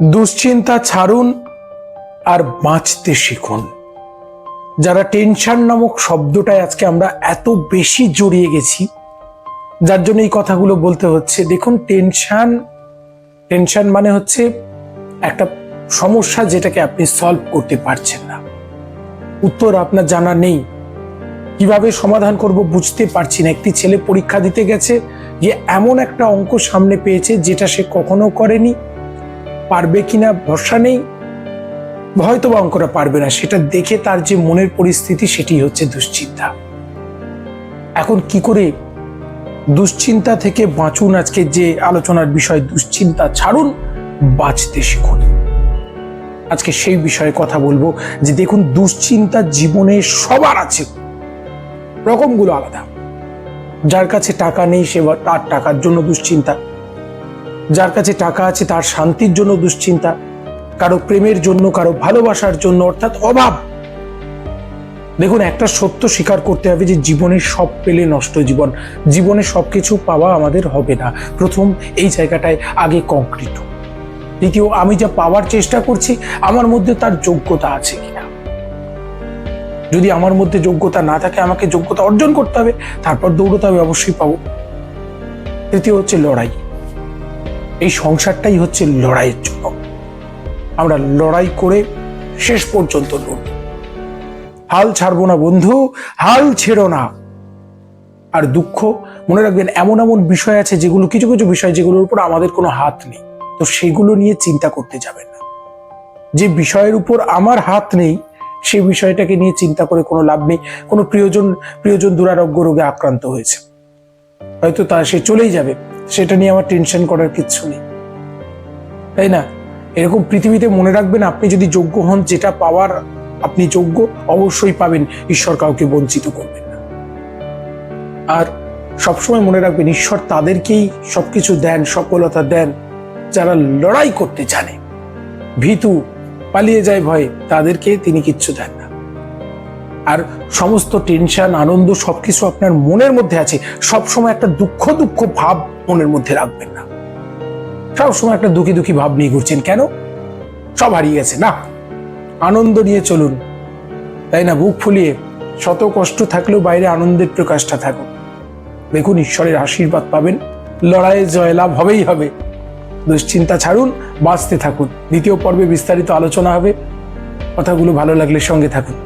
দুশ্চিন্তা ছাড়ুন আর বাঁচতে শিখুন। যারা টেনশন নামক শব্দটায় আজকে আমরা এত বেশি জড়িয়ে গেছি, যার জন্য এই কথাগুলো বলতে হচ্ছে। দেখুন, টেনশন মানে হচ্ছে একটা সমস্যা যেটাকে আপনি সলভ করতে পারছেন না, উত্তর আপনার জানা নেই, কিভাবে সমাধান করব বুঝতে পারছি না। একটি ছেলে পরীক্ষা দিতে গেছে, যে এমন একটা অঙ্ক সামনে পেয়েছে যেটা সে কখনো করেনি, পারবে কিনা ভরসা নেই, হয়তো বা অঙ্কটা পারবে না। সেটা দেখে তার যে মনের পরিস্থিতি, সেটি হচ্ছে দুশ্চিন্তা। এখন কি করে দুশ্চিন্তা থেকে বাঁচুন, আজকে যে আলোচনার বিষয়, দুশ্চিন্তা ছাড়ুন, বাঁচতে শিখুন। আজকে সেই বিষয়ে কথা বলবো। যে দেখুন, দুশ্চিন্তা জীবনে সবার আছে, রকমগুলো আলাদা। যার কাছে টাকা নেই সে তার টাকার জন্য দুশ্চিন্তা, যার কাছে টাকা আছে তার শান্তির জন্য দুশ্চিন্তা, কারো প্রেমের জন্য, কারো ভালোবাসার জন্য, অর্থাৎ অভাব। দেখুন, একটা সত্য স্বীকার করতে হবে যে জীবনে সব পেলে নষ্ট জীবন। জীবনে সবকিছু পাওয়া আমাদের হবে না। প্রথম এই জায়গাটায় আগে কংক্রিট। দ্বিতীয়, আমি যা পাওয়ার চেষ্টা করছি আমার মধ্যে তার যোগ্যতা আছে কিনা। যদি আমার মধ্যে যোগ্যতা না থাকে, আমাকে যোগ্যতা অর্জন করতে হবে, তারপর দৌড়তে হবে, অবশ্যই পাবো। তৃতীয় হচ্ছে লড়াই। এই সংসারটাই হচ্ছে লড়াইয়ের জন্য। আমরা লড়াই করে শেষ পর্যন্ত লড়ব। হাল ছাড়বো না বন্ধু, হাল ছেড়ো না। আর দুঃখ, মনে রাখবেন, এমন এমন বিষয় আছে যেগুলো, কিছু কিছু বিষয় যেগুলোর উপর আমাদের কোনো হাত নেই, তো সেগুলো নিয়ে চিন্তা করতে যাবেন না। যে বিষয়ের উপর আমার হাত নেই, সেই বিষয়টাকে নিয়ে চিন্তা করে কোনো লাভ নেই। কোনো প্রিয়জন দুরারোগ্য রোগে আক্রান্ত হয়েছে, হয়তো সে চলেই যাবে, সেটা নিয়ে আমার টেনশন করার কিচ্ছু নেই, তাই না? এরকম পৃথিবীতে মনে রাখবেন, আপনি যদি যোগ্য হন, যেটা পাওয়ার আপনি যোগ্য, অবশ্যই পাবেন। ঈশ্বর কাউকে বঞ্চিত করবেন না। আর সবসময় মনে রাখবেন, ঈশ্বর তাদেরকেই সবকিছু দেন, সফলতা দেন, যারা লড়াই করতে জানে। ভীতু, পালিয়ে যায় ভয়ে, তাদেরকে তিনি কিচ্ছু দেন না। আর সমস্ত টেনশন, আনন্দ সবকিছু আপনার মনের মধ্যে আছে, সবসময় একটা দুঃখ ভাব মনের মধ্যে রাখবেন না। সবসময় একটা দুঃখী ভাব নিয়ে ঘুরছেন কেন? সব হারিয়ে গেছে না, আনন্দ নিয়ে চলুন, তাই না? বুক ফুলিয়ে, শত কষ্ট থাকলেও বাইরে আনন্দের প্রকাশটা থাকুক। দেখুন, ঈশ্বরের আশীর্বাদ পাবেন, লড়াইয়ে জয়লাভ হবেই হবে। দুশ্চিন্তা ছাড়ুন, বাঁচতে থাকুন। দ্বিতীয় পর্বে বিস্তারিত আলোচনা হবে। কথাগুলো ভালো লাগলে সঙ্গে থাকুন।